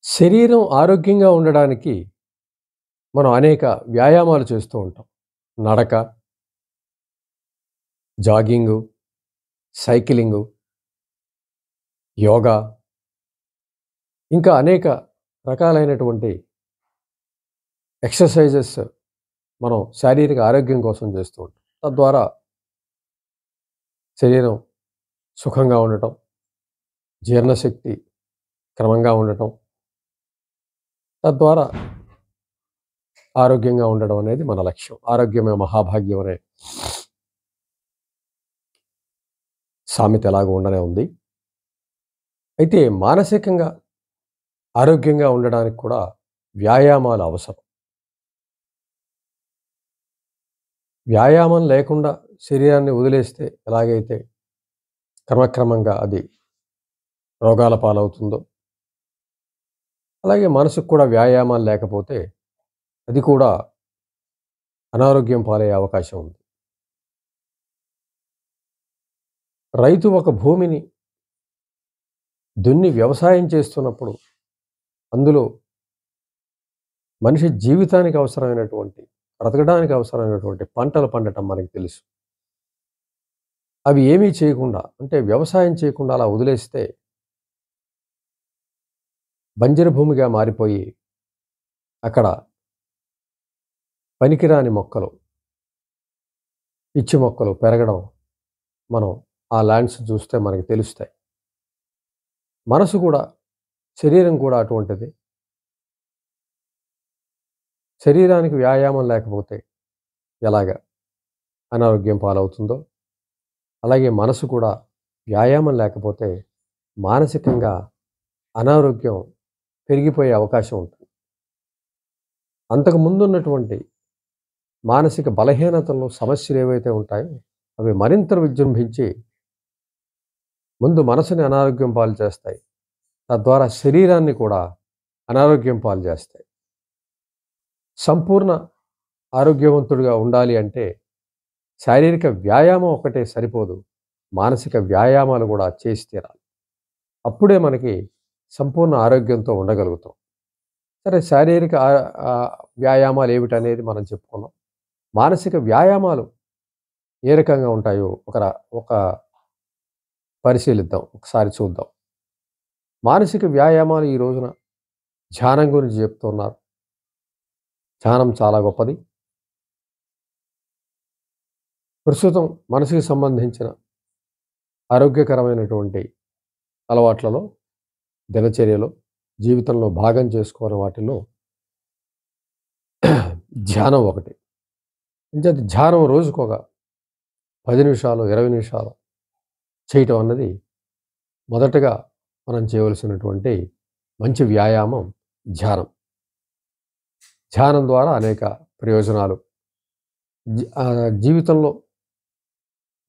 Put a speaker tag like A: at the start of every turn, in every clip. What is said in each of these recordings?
A: శరీరం ఆరోగ్యంగా ఉండడానికి మనం అనేక వ్యాయామాలు చేస్తూ ఉంటాం. నడక, జాగింగు, సైక్లింగు, యోగా ఇంకా అనేక రకాలైనటువంటి ఎక్సర్‌సైజెస్ మనం శారీరక ఆరోగ్యం కోసం చేస్తూ ఉంటాం. తద్వారా శరీరం సుఖంగా ఉండటం, జీర్ణశక్తి క్రమంగా ఉండటం, తద్వారా ఆరోగ్యంగా ఉండడం అనేది మన లక్ష్యం. ఆరోగ్యమే మహాభాగ్యం అనే సామెత ఎలాగో ఉండనే ఉంది. అయితే మానసికంగా ఆరోగ్యంగా ఉండడానికి కూడా వ్యాయామాలు అవసరం. వ్యాయామం లేకుండా శరీరాన్ని వదిలేస్తే ఎలాగైతే క్రమక్రమంగా అది రోగాల పాలవుతుందో, అలాగే మనసుకు కూడా వ్యాయామాలు లేకపోతే అది కూడా అనారోగ్యం పాలయ్యే అవకాశం ఉంది. రైతు ఒక భూమిని దున్ని వ్యవసాయం చేస్తున్నప్పుడు అందులో మనిషి జీవితానికి అవసరమైనటువంటి, బ్రతకడానికి అవసరమైనటువంటి పంటలు పండటం మనకు తెలుసు. అవి ఏమీ చేయకుండా అంటే వ్యవసాయం చేయకుండా అలా వదిలేస్తే బంజరు భూమిగా మారిపోయి అక్కడ పనికిరాని మొక్కలు, పిచ్చి మొక్కలు పెరగడం మనం ఆ ల్యాండ్స్ చూస్తే మనకు తెలుస్తాయి. మనసు కూడా, శరీరం కూడా అటువంటిది. శరీరానికి వ్యాయామం లేకపోతే ఎలాగా అనారోగ్యం పాలవుతుందో, అలాగే మనసు కూడా వ్యాయామం లేకపోతే మానసికంగా అనారోగ్యం పెరిగిపోయే అవకాశం ఉంటుంది. అంతకు ముందున్నటువంటి మానసిక బలహీనతలు, సమస్యలు ఏవైతే ఉంటాయో అవి మరింత విజృంభించి ముందు మనసుని అనారోగ్యం పాలు చేస్తాయి. తద్వారా శరీరాన్ని కూడా అనారోగ్యం పాలు చేస్తాయి. సంపూర్ణ ఆరోగ్యవంతుడిగా ఉండాలి అంటే శారీరక వ్యాయామం ఒక్కటే సరిపోదు. మానసిక వ్యాయామాలు కూడా చేసి తీరాలి. అప్పుడే మనకి సంపూర్ణ ఆరోగ్యంతో ఉండగలుగుతాం. సరే, శారీరక వ్యాయామాలు ఏమిటనేది మనం చెప్పుకున్నాం. మానసిక వ్యాయామాలు ఏ రకంగా ఉంటాయో ఒక పరిశీలిద్దాం. ఒకసారి చూద్దాం. మానసిక వ్యాయామాలు ఈ రోజున ధ్యానం గురించి చెప్తున్నారు. ధ్యానం చాలా గొప్పది. ప్రస్తుతం మనసుకి సంబంధించిన ఆరోగ్యకరమైనటువంటి అలవాట్లలో, దినచర్యలో, జీవితంలో భాగం చేసుకోని వాటిలో ధ్యానం ఒకటి. ఇంచేత ధ్యానం రోజుకొక 10 నిమిషాలు, 20 నిమిషాలు చేయటం అన్నది మొదటగా మనం చేయవలసినటువంటి మంచి వ్యాయామం ధ్యానం. ధ్యానం ద్వారా అనేక ప్రయోజనాలు, జీవితంలో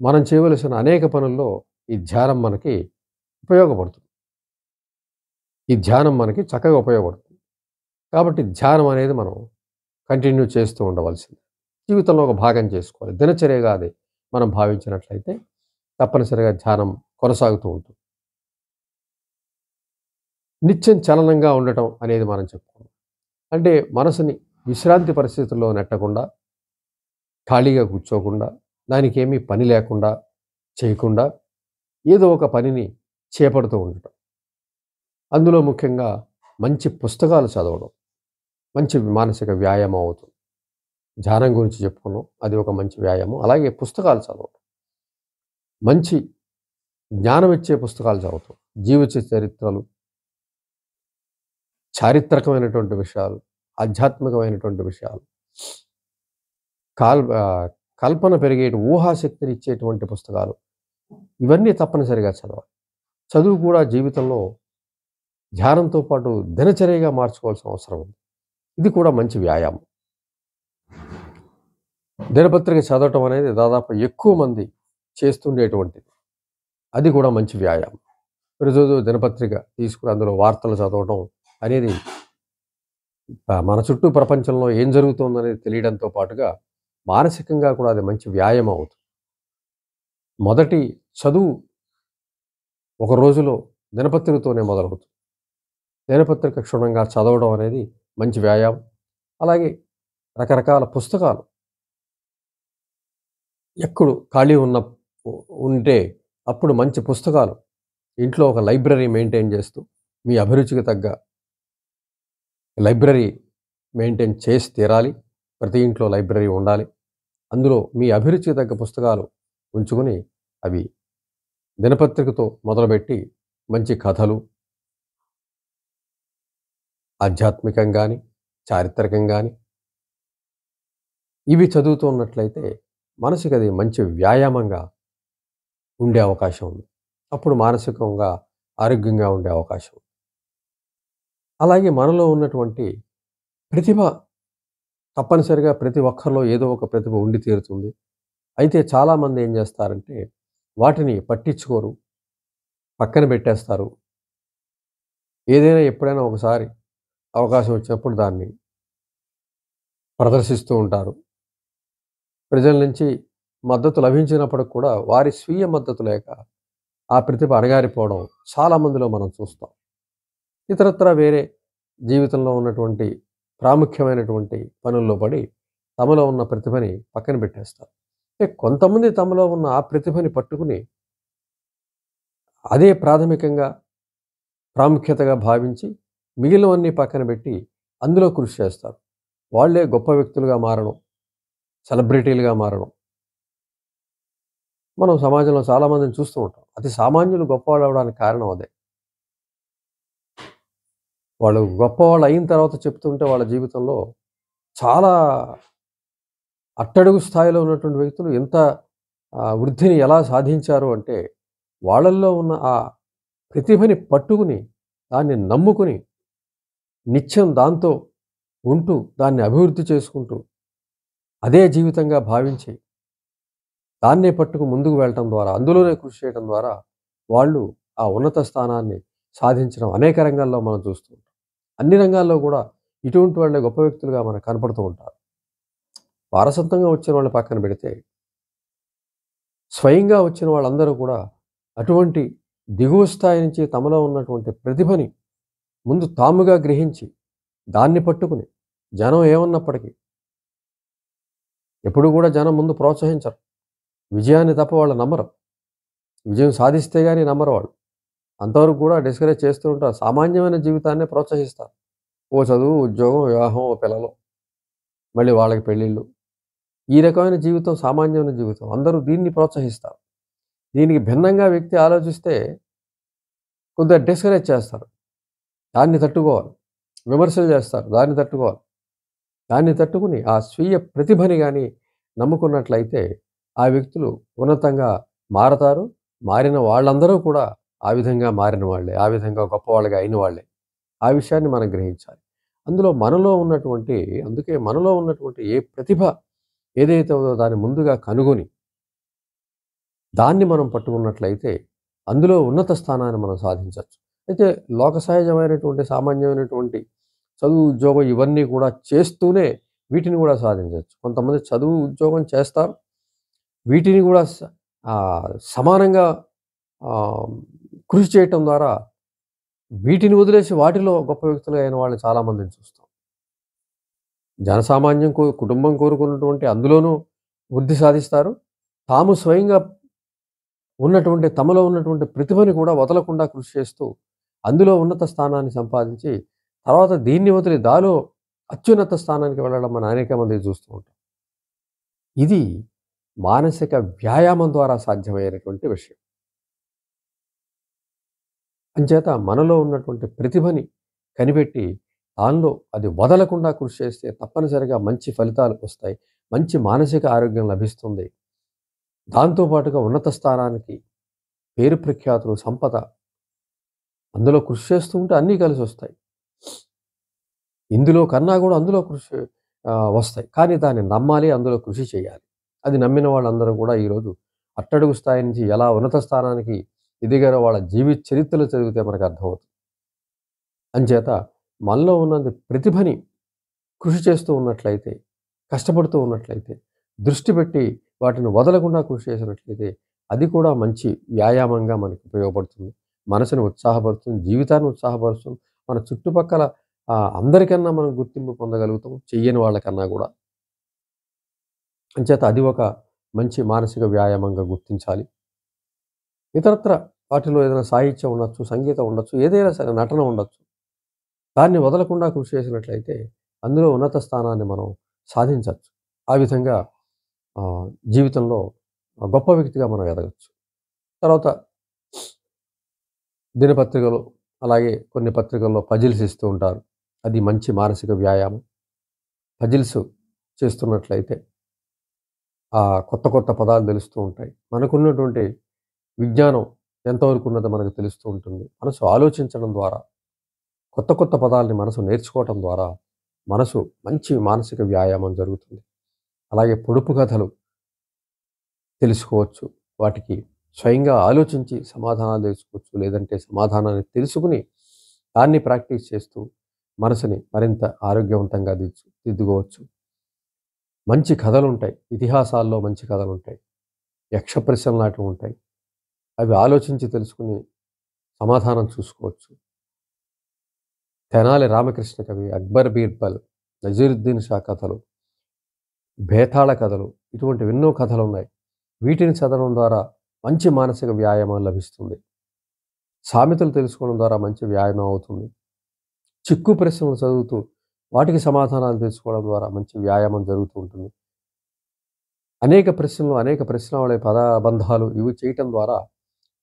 A: మనం చేయవలసిన అనేక పనుల్లో ఈ ధ్యానం మనకి ఉపయోగపడుతుంది. ఈ ధ్యానం మనకి చక్కగా ఉపయోగపడుతుంది. కాబట్టి ధ్యానం అనేది మనం కంటిన్యూ చేస్తూ ఉండవలసింది. జీవితంలో ఒక భాగం చేసుకోవాలి. దినచర్యగా అది మనం భావించినట్లయితే తప్పనిసరిగా ధ్యానం కొనసాగుతూ ఉంటుంది. నిత్యం చలనంగా ఉండటం అనేది మనం చెప్పుకున్నాం. అంటే మనసుని విశ్రాంతి పరిస్థితుల్లో నెట్టకుండా, ఖాళీగా కూర్చోకుండా, దానికేమీ పని లేకుండా చేయకుండా ఏదో ఒక పనిని చేపడుతూ ఉండటం. అందులో ముఖ్యంగా మంచి పుస్తకాలు చదవడం మంచి మానసిక వ్యాయామం అవుతుంది. ధ్యానం గురించి చెప్పుకున్నాం. అది ఒక మంచి వ్యాయామం. అలాగే పుస్తకాలు చదవడం. మంచి జ్ఞానం ఇచ్చే పుస్తకాలు చదవటం. జీవిత చరిత్రలు, చారిత్రకమైనటువంటి విషయాలు, ఆధ్యాత్మికమైనటువంటి విషయాలు, కల్పన పెరిగే ఊహాశక్తిని ఇచ్చేటువంటి పుస్తకాలు, ఇవన్నీ తప్పనిసరిగా చదవాలి. చదువు కూడా జీవితంలో ధ్యానంతో పాటు దినచర్యగా మార్చుకోవాల్సిన అవసరం ఉంది. ఇది కూడా మంచి వ్యాయామం. దినపత్రిక చదవటం అనేది దాదాపు ఎక్కువ మంది చేస్తుండేటువంటిది. అది కూడా మంచి వ్యాయామం. ప్రతిరోజు దినపత్రిక తీసుకుని అందులో వార్తలు చదవడం అనేది మన చుట్టూ ప్రపంచంలో ఏం జరుగుతుందనేది తెలియడంతో పాటుగా మానసికంగా కూడా అది మంచి వ్యాయామం అవుతుంది. మొదటి చదువు ఒక రోజులో దినపత్రికతోనే మొదలవుతుంది. దినపత్రిక క్షుణ్ణంగా చదవడం అనేది మంచి వ్యాయామం. అలాగే రకరకాల పుస్తకాలు ఎప్పుడు ఖాళీ ఉంటే అప్పుడు మంచి పుస్తకాలు ఇంట్లో ఒక లైబ్రరీ మెయింటైన్ చేస్తూ మీ అభిరుచికి తగ్గ లైబ్రరీ మెయింటైన్ చేసి తీరాలి. ప్రతి ఇంట్లో లైబ్రరీ ఉండాలి. అందులో మీ అభిరుచికి తగ్గ పుస్తకాలు ఉంచుకొని అవి దినపత్రికతో మొదలుపెట్టి మంచి కథలు, ఆధ్యాత్మికం గాని, చారిత్రకం గాని ఇవి చదువుతూ ఉన్నట్లయితే మనసుకి అది మంచి వ్యాయామంగా ఉండే అవకాశం ఉంది. అప్పుడు మానసికంగా ఆరోగ్యంగా ఉండే అవకాశం ఉంది. అలాగే మనలో ఉన్నటువంటి ప్రతిభ తప్పనిసరిగా ప్రతి ఒక్కరిలో ఏదో ఒక ప్రతిభ ఉండి తీరుతుంది. అయితే చాలామంది ఏం చేస్తారంటే వాటిని పట్టించుకోరు, పక్కన పెట్టేస్తారు. ఏదైనా ఎప్పుడైనా ఒకసారి అవకాశం వచ్చినప్పుడు దాన్ని ప్రదర్శిస్తూ ఉంటారు. ప్రజల నుంచి మద్దతు లభించినప్పటికి కూడా వారి స్వీయ మద్దతు లేక ఆ ప్రతిభ అణగారిపోవడం చాలామందిలో మనం చూస్తాం. ఇతరత్రా వేరే జీవితంలో ఉన్నటువంటి ప్రాముఖ్యమైనటువంటి పనుల్లో పడి తమలో ఉన్న ప్రతిభని పక్కన పెట్టేస్తారు. కొంతమంది తమలో ఉన్న ఆ ప్రతిభని పట్టుకుని అదే ప్రాముఖ్యతగా భావించి మిగిలినవన్నీ పక్కన పెట్టి అందులో కృషి చేస్తారు. వాళ్ళే గొప్ప వ్యక్తులుగా మారడం, సెలబ్రిటీలుగా మారడం మనం సమాజంలో చాలామందిని చూస్తూ ఉంటాం. అతి సామాన్యులు గొప్పవాళ్ళు అవ్వడానికి కారణం అదే. వాళ్ళు గొప్పవాళ్ళు అయిన తర్వాత చెప్తుంటే వాళ్ళ జీవితంలో చాలా అట్టడుగు స్థాయిలో ఉన్నటువంటి వ్యక్తులు ఎంత వృద్ధిని ఎలా సాధించారు అంటే వాళ్ళల్లో ఉన్న ఆ ప్రతిభని పట్టుకుని దాన్ని నమ్ముకుని నిత్యం దాంతో ఉంటూ దాన్ని అభివృద్ధి చేసుకుంటూ అదే జీవితంగా భావించి దాన్నే పట్టుకు ముందుకు వెళ్ళటం ద్వారా అందులోనే కృషి చేయడం ద్వారా వాళ్ళు ఆ ఉన్నత స్థానాన్ని సాధించడం అనేక రంగాల్లో మనం చూస్తూ ఉంటాం. అన్ని రంగాల్లో కూడా ఇటువంటి వాళ్ళే గొప్ప వ్యక్తులుగా మనకు కనపడుతూ ఉంటారు. వారసత్వంగా వచ్చిన వాళ్ళని పక్కన పెడితే స్వయంగా వచ్చిన వాళ్ళందరూ కూడా అటువంటి దిగువ స్థాయి నుంచి తమలో ఉన్నటువంటి ప్రతిభని ముందు తాముగా గ్రహించి దాన్ని పట్టుకుని జనం ఏమన్నప్పటికీ ఎప్పుడు కూడా జనం ముందు ప్రోత్సహించరు. విజయాన్ని తప్ప వాళ్ళు నమ్మరు. విజయం సాధిస్తే కానీ నమ్మరు వాళ్ళు. అంతవరకు కూడా డిస్కరేజ్ చేస్తూ ఉంటారు. సామాన్యమైన జీవితాన్నే ప్రోత్సహిస్తారు. ఓ చదువు, ఉద్యోగం, వివాహం, ఓ పిల్లలు, మళ్ళీ వాళ్ళకి పెళ్ళిళ్ళు. ఈ రకమైన జీవితం సామాన్యమైన జీవితం. అందరూ దీన్ని ప్రోత్సహిస్తారు. దీనికి భిన్నంగా వ్యక్తి ఆలోచిస్తే కొద్దిగా డిస్కరేజ్ చేస్తారు. దాన్ని తట్టుకోవాలి. విమర్శలు చేస్తారు. దాన్ని తట్టుకోవాలి. దాన్ని తట్టుకుని ఆ స్వీయ ప్రతిభని కానీ నమ్ముకున్నట్లయితే ఆ వ్యక్తులు ఉన్నతంగా మారతారు. మారిన వాళ్ళందరూ కూడా ఆ విధంగా మారిన వాళ్ళే. ఆ విధంగా గొప్పవాళ్ళుగా అయిన వాళ్ళే. ఆ విషయాన్ని మనం గ్రహించాలి. అందుకే మనలో ఉన్నటువంటి ఏ ప్రతిభ ఏదైతే ఉందో దాన్ని ముందుగా కనుగొని దాన్ని మనం పట్టుకున్నట్లయితే అందులో ఉన్నత స్థానాన్ని మనం సాధించవచ్చు. అయితే లోక సహజమైనటువంటి సామాన్యమైనటువంటి చదువు, ఉద్యోగం ఇవన్నీ కూడా చేస్తూనే వీటిని కూడా సాధించవచ్చు. కొంతమంది చదువు, ఉద్యోగం చేస్తారు. వీటిని కూడా సమానంగా కృషి చేయటం ద్వారా వీటిని వదిలేసి వాటిలో గొప్ప వ్యక్తులు అయిన వాళ్ళని చాలామందిని చూస్తాం. జనసామాన్యం కుటుంబం కోరుకున్నటువంటి అందులోనూ వృద్ధి సాధిస్తారు. తాము స్వయంగా తమలో ఉన్నటువంటి ప్రతిభని కూడా వదలకుండా కృషి చేస్తూ అందులో ఉన్నత స్థానాన్ని సంపాదించి తర్వాత దీన్ని వదిలి దాలో అత్యున్నత స్థానానికి వెళ్ళడం మనం అనేక మంది చూస్తూ ఉంటాం. ఇది మానసిక వ్యాయామం ద్వారా సాధ్యమయ్యేటువంటి విషయం. అంచేత మనలో ఉన్నటువంటి ప్రతిభని కనిపెట్టి దానిలో అది వదలకుండా కృషి చేస్తే తప్పనిసరిగా మంచి ఫలితాలు వస్తాయి. మంచి మానసిక ఆరోగ్యం లభిస్తుంది. దాంతోపాటుగా ఉన్నత స్థానానికి పేరు ప్రఖ్యాతులు, సంపద అందులో కృషి చేస్తూ ఉంటే అన్నీ కలిసి వస్తాయి. ఇందులో కన్నా కూడా అందులో కృషి వస్తాయి. కానీ దాన్ని నమ్మాలి, అందులో కృషి చేయాలి. అది నమ్మిన వాళ్ళందరూ కూడా ఈరోజు అట్టడుగు స్థాయి నుంచి ఎలా ఉన్నత స్థానానికి ఎదిగారో వాళ్ళ జీవిత చరిత్రలు చదివితే మనకు అర్థమవుతుంది. అంచేత మనలో ఉన్నది ప్రతిభని కృషి చేస్తూ ఉన్నట్లయితే, కష్టపడుతూ ఉన్నట్లయితే, దృష్టి పెట్టి వాటిని వదలకుండా కృషి చేసినట్లయితే అది కూడా మంచి వ్యాయామంగా మనకు ఉపయోగపడుతుంది. మనసును ఉత్సాహపరుస్తుంది, జీవితాన్ని ఉత్సాహపరుస్తుంది. మన చుట్టుపక్కల అందరికన్నా మనం గుర్తింపు పొందగలుగుతాం, చెయ్యని వాళ్ళకన్నా గూడా. అంచేత అది ఒక మంచి మానసిక వ్యాయామంగా గుర్తించాలి. ఇతరత్ర వాటిలో ఏదైనా సాహిత్యం ఉండొచ్చు, సంగీతం ఉండొచ్చు, ఏదైనా సరే నటన ఉండొచ్చు. దాన్ని వదలకుండా కృషి చేసినట్లయితే అందులో ఉన్నత స్థానాన్ని మనం సాధించొచ్చు. ఆ విధంగా జీవితంలో గొప్ప వ్యక్తిగా మనం ఎదగొచ్చు. తర్వాత దినపత్రికలు, అలాగే కొన్ని పత్రికల్లో పజిల్స్ ఇస్తూ ఉంటారు. అది మంచి మానసిక వ్యాయామం. పజిల్స్ చేస్తున్నట్లయితే కొత్త కొత్త పదాలు తెలుస్తూ ఉంటాయి. మనకున్నటువంటి విజ్ఞానం ఎంతవరకు ఉన్నదో మనకు తెలుస్తూ ఉంటుంది. మనసు ఆలోచించడం ద్వారా, కొత్త కొత్త పదాలని మనసు నేర్చుకోవటం ద్వారా మనసు మంచి మానసిక వ్యాయామం జరుగుతుంది. అలాగే పొడుపు కథలు తెలుసుకోవచ్చు. వాటికి స్వయంగా ఆలోచించి సమాధానాలు తెలుసుకోవచ్చు. లేదంటే సమాధానాన్ని తెలుసుకుని దాన్ని ప్రాక్టీస్ చేస్తూ మనసుని మరింత ఆరోగ్యవంతంగా దిద్దుకోవచ్చు. మంచి కథలుంటాయి. ఇతిహాసాల్లో మంచి కథలుంటాయి. యక్ష ప్రశ్నలు లాంటివి ఉంటాయి. అవి ఆలోచించి తెలుసుకుని సమాధానం చూసుకోవచ్చు. తెనాలి రామకృష్ణ కవి, అక్బర్ బీర్బల్, నజీరుద్దీన్ షా కథలు, బేతాళ కథలు, ఇటువంటివి ఎన్నో కథలున్నాయి. వీటిని చదవడం ద్వారా మంచి మానసిక వ్యాయామం లభిస్తుంది. సామెతలు తెలుసుకోవడం ద్వారా మంచి వ్యాయామం అవుతుంది. చిక్కు ప్రశ్నలు చదువుతూ వాటికి సమాధానాలు తెలుసుకోవడం ద్వారా మంచి వ్యాయామం జరుగుతూ ఉంటుంది. అనేక ప్రశ్నలు, అనేక ప్రశ్నావళి పదబంధాలు ఇవి చేయటం ద్వారా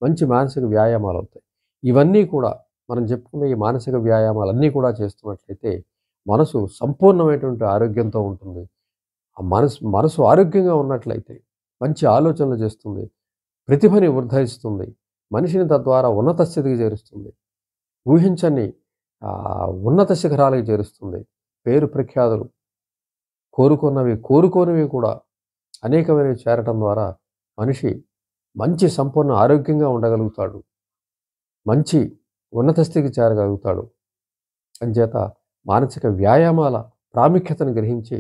A: మంచి మానసిక వ్యాయామాలు అవుతాయి. ఇవన్నీ కూడా మనం చెప్పుకున్న ఈ మానసిక వ్యాయామాలన్నీ కూడా చేస్తున్నట్లయితే మనసు సంపూర్ణమైనటువంటి ఆరోగ్యంతో ఉంటుంది. ఆ మనసు ఆరోగ్యంగా ఉన్నట్లయితే మంచి ఆలోచనలు చేస్తుంది. ప్రతిభని ఉద్ధరిస్తుంది. మనిషిని తద్వారా ఉన్నత స్థితికి చేరుస్తుంది. ఊహించని ఉన్నత శిఖరాలకు చేరుస్తుంది. పేరు ప్రఖ్యాతులు కోరుకోనివి కూడా అనేకమైనవి చేరటం ద్వారా మనిషి మంచి సంపూర్ణ ఆరోగ్యంగా ఉండగలుగుతాడు. మంచి ఉన్నత స్థితికి చేరగలుగుతాడు. అంచేత మానసిక వ్యాయామాల ప్రాముఖ్యతను గ్రహించి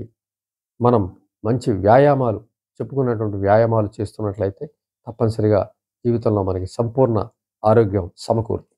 A: మనం మంచి వ్యాయామాలు చెప్పుకున్నటువంటి వ్యాయామాలు చేస్తున్నట్లయితే తప్పనిసరిగా జీవితంలో మనకి సంపూర్ణ ఆరోగ్యం సమకూరుతుంది.